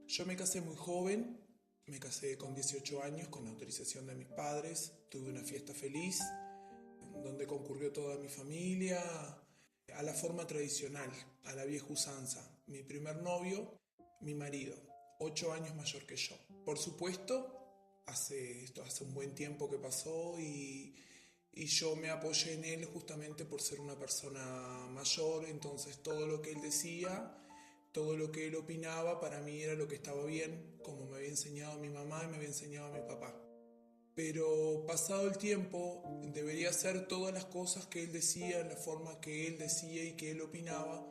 Yo me casé muy joven, me casé con 18 años con autorización de mis padres, tuve una fiesta feliz donde concurrió toda mi familia a la forma tradicional, a la vieja usanza. Mi primer novio, mi marido, 8 años mayor que yo. Por supuesto, hace un buen tiempo que pasó y yo me apoyé en él justamente por ser una persona mayor, entonces todo lo que él decía, todo lo que él opinaba para mí era lo que estaba bien, como me había enseñado mi mamá y me había enseñado mi papá. Pero pasado el tiempo, debería hacer todas las cosas que él decía, en la forma que él decía y que él opinaba,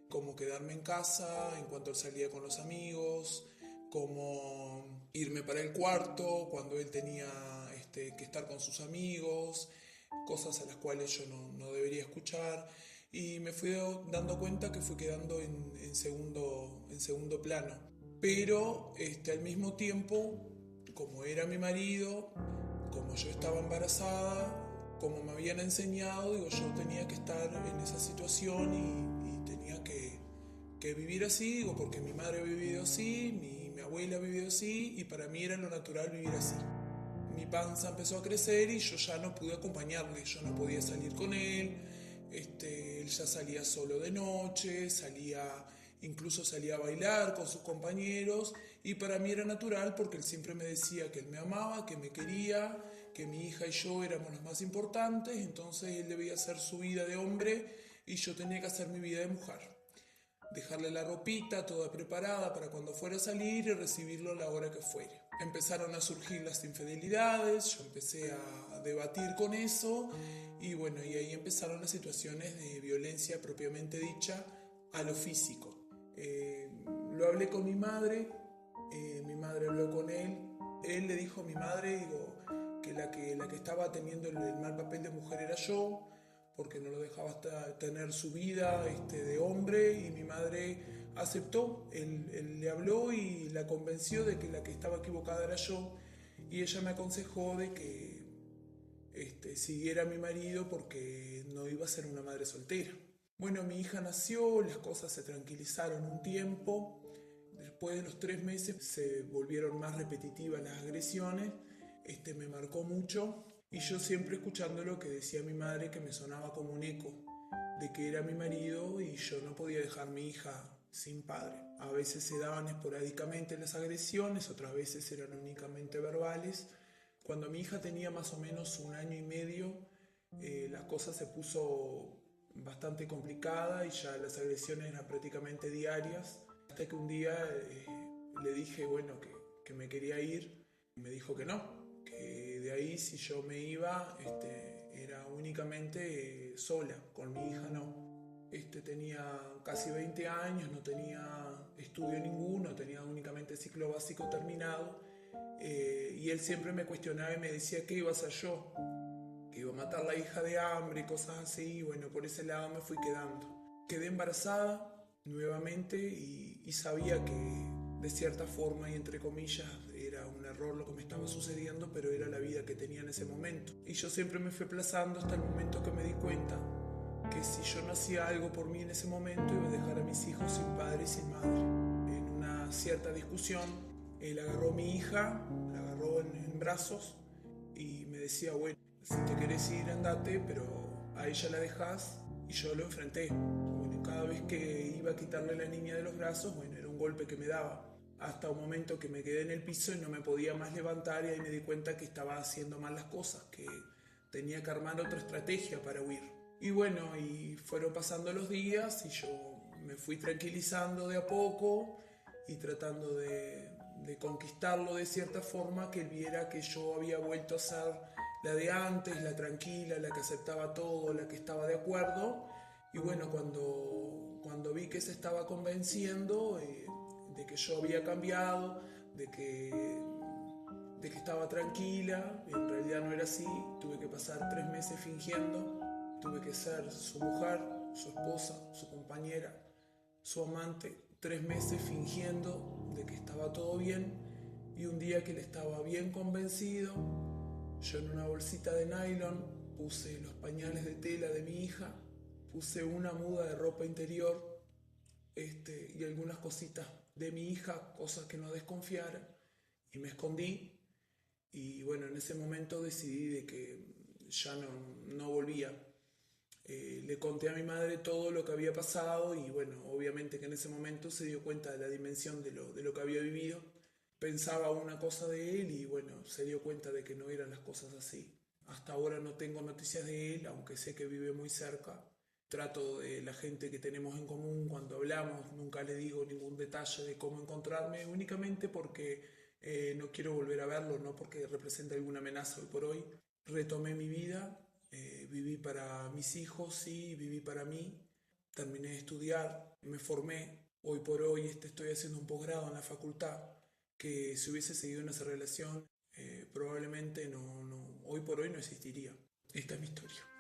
como quedarme en casa en cuanto él salía con los amigos, como irme para el cuarto cuando él tenía que estar con sus amigos, cosas a las cuales yo no debería escuchar. Y me fui dando cuenta que fui quedando en segundo plano. Pero al mismo tiempo, como era mi marido, como yo estaba embarazada, como me habían enseñado, digo, yo tenía que estar en esa situación y tenía que vivir así, digo, porque mi madre ha vivido así, mi abuela ha vivido así, y para mí era lo natural vivir así. Mi panza empezó a crecer y yo ya no pude acompañarle, yo no podía salir con él, él ya salía solo de noche, incluso salía a bailar con sus compañeros, y para mí era natural porque él siempre me decía que él me amaba, que me quería, que mi hija y yo éramos los más importantes, entonces él debía hacer su vida de hombre y yo tenía que hacer mi vida de mujer. Dejarle la ropita toda preparada para cuando fuera a salir y recibirlo a la hora que fuere. Empezaron a surgir las infidelidades, yo empecé a debatir con eso y bueno, y ahí empezaron las situaciones de violencia propiamente dicha a lo físico. Lo hablé con mi madre habló con él le dijo a mi madre, digo, que la que estaba teniendo el mal papel de mujer era yo, porque no lo dejaba hasta tener su vida de hombre, y mi madre aceptó, él le habló y la convenció de que la que estaba equivocada era yo, y ella me aconsejó de que siguiera a mi marido porque no iba a ser una madre soltera. Bueno, mi hija nació, las cosas se tranquilizaron un tiempo. Después de los 3 meses se volvieron más repetitivas las agresiones. Me marcó mucho y yo siempre escuchando lo que decía mi madre, que me sonaba como un eco de que era mi marido y yo no podía dejar a mi hija sin padre. A veces se daban esporádicamente las agresiones, otras veces eran únicamente verbales. Cuando mi hija tenía más o menos 1 año y medio, la cosa se puso bastante complicada y ya las agresiones eran prácticamente diarias. Hasta que un día le dije, bueno, que me quería ir. Y me dijo que no, que de ahí si yo me iba era únicamente sola, con mi hija no. Tenía casi 20 años, no tenía estudio ninguno, tenía únicamente ciclo básico terminado. Y él siempre me cuestionaba y me decía que iba a hacer yo, que iba a matar a la hija de hambre y cosas así. Y bueno, por ese lado me fui quedando. Quedé embarazada nuevamente y sabía que de cierta forma y entre comillas era un error lo que me estaba sucediendo, pero era la vida que tenía en ese momento. Y yo siempre me fui aplazando hasta el momento que me di cuenta que si yo no hacía algo por mí en ese momento iba a dejar a mis hijos sin padre y sin madre. En una cierta discusión, él agarró a mi hija, la agarró en brazos y me decía, bueno, si te querés ir andate, pero a ella la dejás, y yo lo enfrenté. Bueno, cada vez que iba a quitarle a la niña de los brazos, bueno, era un golpe que me daba. Hasta un momento que me quedé en el piso y no me podía más levantar y ahí me di cuenta que estaba haciendo mal las cosas, que tenía que armar otra estrategia para huir. Y bueno, y fueron pasando los días y yo me fui tranquilizando de a poco y tratando de conquistarlo de cierta forma, que él viera que yo había vuelto a ser la de antes, la tranquila, la que aceptaba todo, la que estaba de acuerdo. Y bueno, cuando vi que se estaba convenciendo de que yo había cambiado, de que estaba tranquila, y en realidad no era así, tuve que pasar 3 meses fingiendo, tuve que ser su mujer, su esposa, su compañera, su amante, 3 meses fingiendo de que estaba todo bien, y un día que él estaba bien convencido, yo en una bolsita de nylon puse los pañales de tela de mi hija, puse una muda de ropa interior y algunas cositas de mi hija cosas que no desconfiara y me escondí. Y bueno, en ese momento decidí de que ya no volvía. Le conté a mi madre todo lo que había pasado y bueno, obviamente que en ese momento se dio cuenta de la dimensión de lo que había vivido. Pensaba una cosa de él y bueno, se dio cuenta de que no eran las cosas así. Hasta ahora no tengo noticias de él, aunque sé que vive muy cerca. Trato de la gente que tenemos en común cuando hablamos, nunca le digo ningún detalle de cómo encontrarme, únicamente porque no quiero volver a verlo, no porque represente alguna amenaza hoy por hoy. Retomé mi vida, viví para mis hijos, sí, viví para mí, terminé de estudiar, me formé, hoy por hoy estoy haciendo un posgrado en la facultad, que si hubiese seguido en esa relación probablemente hoy por hoy no existiría. Esta es mi historia.